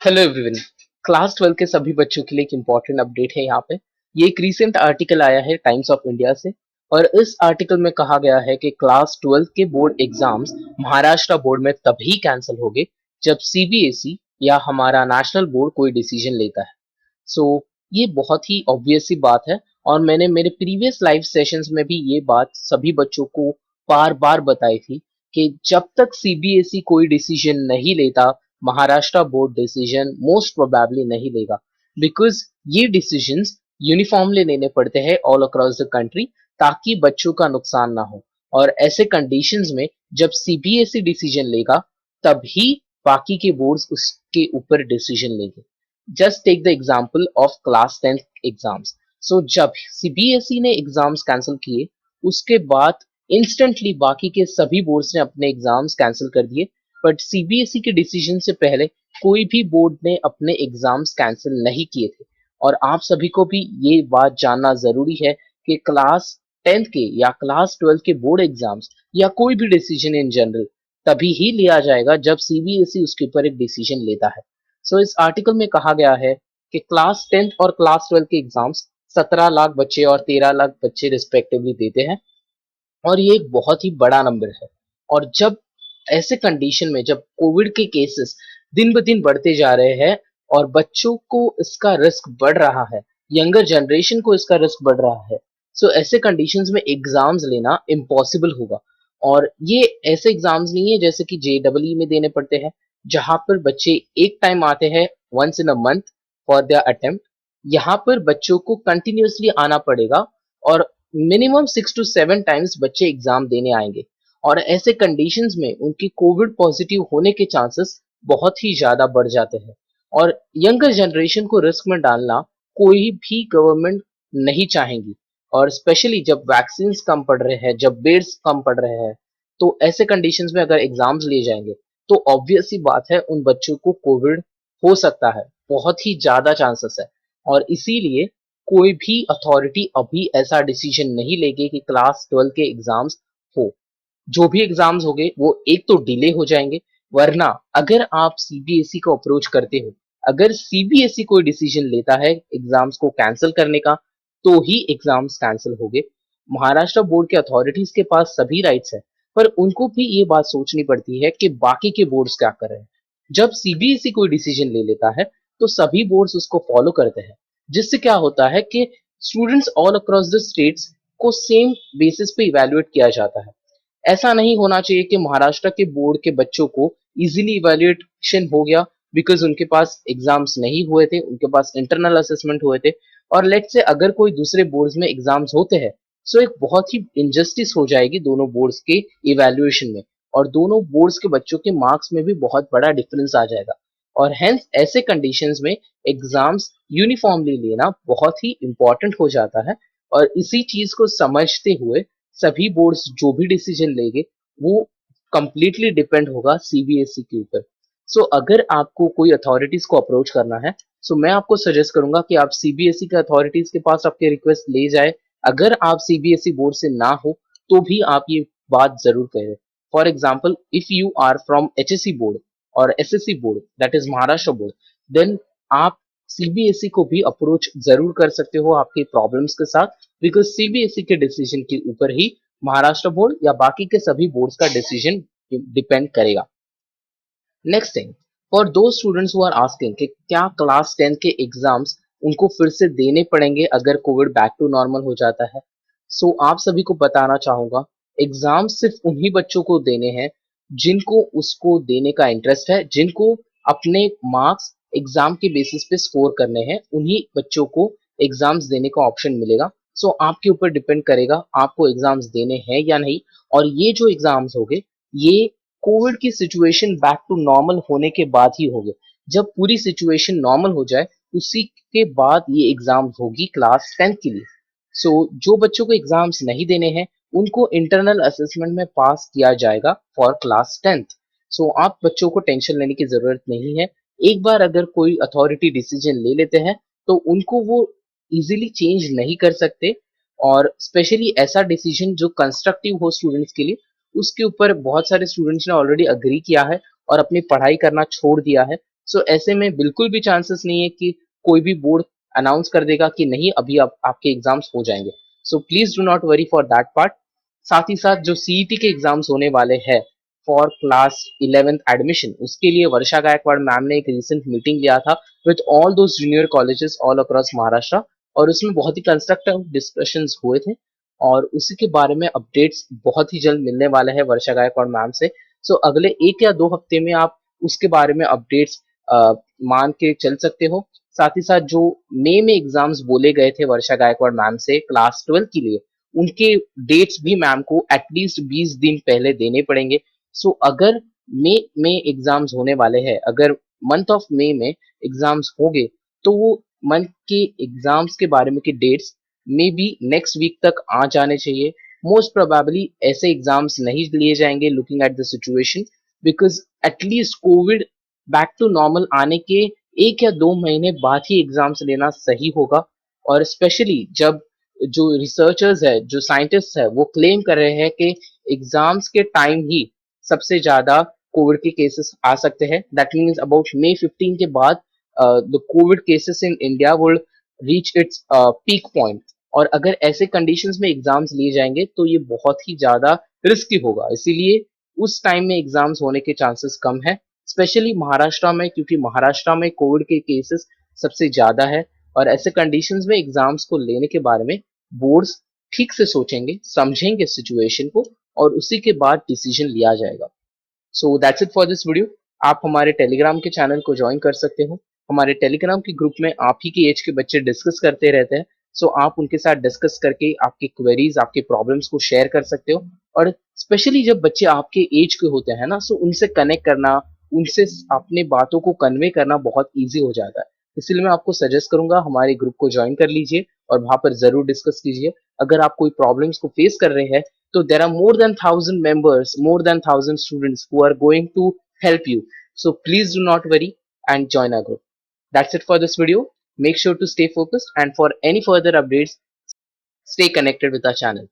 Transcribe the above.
Hello everyone. Class 12 के सभी बच्चों के लिए एक इम्पॉर्टेंट अपडेट है यहाँ पे। ये एक रीसेंट आर्टिकल आया है टाइम्स ऑफ इंडिया से और इस आर्टिकल में कहा गया है कि क्लास 12 के बोर्ड एग्जाम्स महाराष्ट्र बोर्ड में तभी कैंसिल होंगे जब सीबीएसई या हमारा नेशनल बोर्ड कोई डिसीजन लेता है। सो ये बहुत ही ऑब्वियस सी बात है और मैंने मेरे प्रीवियस लाइव सेशंस में भी ये बात सभी बच्चों को बार बार बताई थी कि जब तक सीबीएसई कोई डिसीजन नहीं लेता, Maharashtra board decision most probably नहीं लेगा, बिकॉज ये डिसीजंस यूनिफॉर्मली लेने पड़ते हैं ऑल अक्रॉस द कंट्री ताकि बच्चों का नुकसान ना हो। और ऐसे कंडीशंस में जब सीबीएसई डिसीजन लेगा तभी बाकी के बोर्ड्स उसके ऊपर डिसीजन लेंगे। Just take the example of class 10 exams. So जब सीबीएसई ने एग्जाम्स कैंसिल किए उसके बाद इंस्टेंटली बाकी के सभी बोर्ड्स ने अपने एग्जाम्स कैंसिल कर दिए, बट सीबीएसई के डिसीजन से पहले कोई भी बोर्ड ने अपने एग्जाम्स कैंसिल नहीं किए थे। और आप सभी को भी ये बात जानना जरूरी है कि क्लास 10 के या क्लास 12 के बोर्ड एग्जाम्स या कोई भी डिसीजन इन जनरल तभी ही लिया जाएगा जब सीबीएसई उसके ऊपर एक डिसीजन लेता है। सो इस आर्टिकल में कहा गया है कि क्लास 10th और क्लास 12 के एग्जाम्स 17 लाख बच्चे और 13 लाख बच्चे रिस्पेक्टिवली देते हैं और ये एक बहुत ही बड़ा नंबर है। और जब ऐसे कंडीशन में जब कोविड के केसेस दिन ब दिन बढ़ते जा रहे हैं और बच्चों को इसका रिस्क बढ़ रहा है, यंगर जनरेशन को इसका रिस्क बढ़ रहा है, सो ऐसे कंडीशंस में एग्जाम्स लेना इम्पॉसिबल होगा। और ये ऐसे एग्जाम्स नहीं है जैसे कि जेडब्ल्यू में देने पड़ते हैं जहां पर बच्चे एक टाइम आते हैं once in a month for their attempt. यहाँ पर बच्चों को कंटिन्यूअसली आना पड़ेगा और मिनिमम 6 to 7 टाइम्स बच्चे एग्जाम देने आएंगे। और ऐसे कंडीशंस में उनकी कोविड पॉजिटिव होने के चांसेस बहुत ही ज्यादा बढ़ जाते हैं। और यंगर जनरेशन को रिस्क में डालना कोई भी गवर्नमेंट नहीं चाहेगी। और स्पेशली जब वैक्सीन कम पड़ रहे हैं, जब बेड्स कम पड़ रहे हैं, तो ऐसे कंडीशंस में अगर एग्जाम्स लिए जाएंगे तो ऑब्वियस सी बात है उन बच्चों को कोविड हो सकता है, बहुत ही ज्यादा चांसेस है। और इसीलिए कोई भी अथॉरिटी अभी ऐसा डिसीजन नहीं लेगी कि क्लास 12 के एग्जाम्स हो। जो भी एग्जाम्स होंगे वो एक तो डिले हो जाएंगे, वरना अगर आप सीबीएसई को अप्रोच करते हो, अगर सीबीएसई कोई डिसीजन लेता है एग्जाम्स को कैंसिल करने का, तो ही एग्जाम्स कैंसिल होंगे। महाराष्ट्र बोर्ड के अथॉरिटीज के पास सभी राइट्स है, पर उनको भी ये बात सोचनी पड़ती है कि बाकी के बोर्ड्स क्या कर रहे हैं। जब सीबीएसई कोई डिसीजन ले लेता है तो सभी बोर्ड्स उसको फॉलो करते हैं, जिससे क्या होता है कि students all across the states को सेम बेसिस पे इवेल्युएट किया जाता है। ऐसा नहीं होना चाहिए कि महाराष्ट्र के बोर्ड के बच्चों को इजीली इवेल्युएशन हो गया बिकॉज उनके पास एग्जाम्स नहीं हुए थे, उनके पास इंटरनल असेसमेंट हुए थे। और लेट से अगर कोई दूसरे बोर्ड्स में एग्जाम्स होते हैं सो एक बहुत ही इनजस्टिस हो जाएगी दोनों बोर्ड्स के इवेल्युएशन में, और दोनों बोर्ड्स के बच्चों के मार्क्स में भी बहुत बड़ा डिफरेंस आ जाएगा। और हेंस ऐसे कंडीशंस में एग्जाम्स यूनिफॉर्मली लेना बहुत ही इंपॉर्टेंट हो जाता है। और इसी चीज को समझते हुए सभी बोर्ड्स जो भी डिसीजन लेंगे वो कंप्लीटली डिपेंड होगा सीबीएसई के ऊपर। सो अगर आपको कोई अथॉरिटीज को अप्रोच करना है, सो मैं आपको सजेस्ट करूंगा कि आप सीबीएसई के अथॉरिटीज के पास आपके रिक्वेस्ट ले जाए। अगर आप सीबीएसई बोर्ड से ना हो तो भी आप ये बात जरूर करें। For example, if you are from HSC board और SSC board, that is Maharashtra board, then आप सीबीएसई को भी अप्रोच जरूर कर सकते हो आपके प्रॉब्लम्स के साथ, बिकॉज सीबीएसई के डिसीजन के ऊपर ही महाराष्ट्र बोर्ड या बाकी के सभी बोर्ड्स का डिसीजन डिपेंड करेगा। नेक्स्ट थिंग, फॉर दो स्टूडेंट्स हु आर आस्किंग कि क्या क्लास 10 के एग्जाम्स उनको फिर से देने पड़ेंगे अगर कोविड बैक टू नॉर्मल हो जाता है, सो आप सभी को बताना चाहूंगा एग्जाम सिर्फ उन्हीं बच्चों को देने हैं जिनको उसको देने का इंटरेस्ट है, जिनको अपने मार्क्स एग्जाम के बेसिस पे स्कोर करने हैं, उन्हीं बच्चों को एग्जाम्स देने का ऑप्शन मिलेगा। सो आपके ऊपर डिपेंड करेगा आपको एग्जाम्स देने हैं या नहीं। और ये जो एग्जाम्स होंगे ये कोविड की सिचुएशन बैक टू नॉर्मल होने के बाद ही होंगे। जब पूरी सिचुएशन नॉर्मल हो जाए उसी के बाद ये एग्जाम्स होगी क्लास 10 के लिए। सो जो बच्चों को एग्जाम्स नहीं देने हैं उनको इंटरनल असेसमेंट में पास किया जाएगा फॉर क्लास 10th। सो आप बच्चों को टेंशन लेने की जरूरत नहीं है। एक बार अगर कोई अथॉरिटी डिसीजन ले लेते हैं तो उनको वो इजीली चेंज नहीं कर सकते। और स्पेशली ऐसा डिसीजन जो कंस्ट्रक्टिव हो स्टूडेंट्स के लिए, उसके ऊपर बहुत सारे स्टूडेंट्स ने ऑलरेडी अग्री किया है और अपनी पढ़ाई करना छोड़ दिया है। सो ऐसे में बिल्कुल भी चांसेस नहीं है कि कोई भी बोर्ड अनाउंस कर देगा कि नहीं अभी आप आपके एग्जाम्स हो जाएंगे। So please do not worry for that part. साथ ही साथ जो सीईटी के एग्जाम्स होने वाले हैं फॉर क्लास 11th एडमिशन, उसके लिए वर्षा गायकवाड़ मैम ने एक रिसेंट मीटिंग लिया था with all those junior colleges all across Maharashtra, और उसमें बहुत ही कंस्ट्रक्टिव डिस्कशंस हुए थे और उसी के बारे में अपडेट्स बहुत ही जल्द मिलने वाले हैं वर्षा गायकवाड़ मैम से। सो अगले 1 या 2 हफ्ते में आप उसके बारे में अपडेट्स मान के चल सकते हो। साथ ही साथ जो मई में एग्जाम्स बोले गए थे वर्षा गायकवाड़ मैम से क्लास 12 के लिए, उनके डेट्स भी मैम को एटलीस्ट 20 दिन पहले देने पड़ेंगे। सो अगर मई में एग्जाम्स होने वाले हैं, अगर मंथ ऑफ मई में एग्जाम्स होंगे, तो वो मंथ के एग्जाम्स के बारे में के dates may be next week तक आ जाने चाहिए। मोस्ट प्रोबेबली ऐसे एग्जाम्स नहीं लिए जाएंगे looking at the situation, because at least Covid back to normal आने के 1 या 2 महीने बाद ही एग्जाम्स लेना सही होगा। और स्पेशली जब जो रिसर्चर्स है, जो साइंटिस्ट है, वो क्लेम कर रहे हैं कि एग्जाम्स के टाइम ही सबसे ज्यादा कोविड के केसेस आ सकते हैं। दैट मीन्स अबाउट मई 15 के बाद the Covid cases in India would reach its peak point. और अगर ऐसे कंडीशंस में एग्जाम्स लिए जाएंगे तो ये बहुत ही ज्यादा रिस्की होगा, इसीलिए उस टाइम में एग्जाम्स होने के चांसेस कम है, स्पेशली महाराष्ट्र में, क्योंकि महाराष्ट्र में कोविड के केसेस सबसे ज्यादा है। और ऐसे कंडीशंस में एग्जाम्स को लेने के बारे में बोर्ड्स ठीक से सोचेंगे, समझेंगे सिचुएशन को, और उसी के बाद डिसीजन लिया जाएगा। So that's it for this video. आप हमारे टेलीग्राम के चैनल को ज्वाइन कर सकते हो। हमारे टेलीग्राम के ग्रुप में आप ही की एज के बच्चे डिस्कस करते रहते हैं। सो आप उनके साथ डिस्कस करके आपकी क्वेरीज, आपके प्रॉब्लम्स को शेयर कर सकते हो। और स्पेशली जब बच्चे आपके एज के होते हैं ना, सो उनसे कनेक्ट करना, उनसे अपने बातों को कन्वे करना बहुत ईजी हो जाता है। इसलिए मैं आपको सजेस्ट करूंगा हमारे ग्रुप को ज्वाइन कर लीजिए और वहां पर जरूर डिस्कस कीजिए। अगर आप कोई प्रॉब्लम्स को फेस कर रहे हैं, so there are more than 1,000 members, more than 1,000 students who are going to help you. So please do not worry and join our group. That's it for this video. Make sure to stay focused, and for any further updates, stay connected with our channel.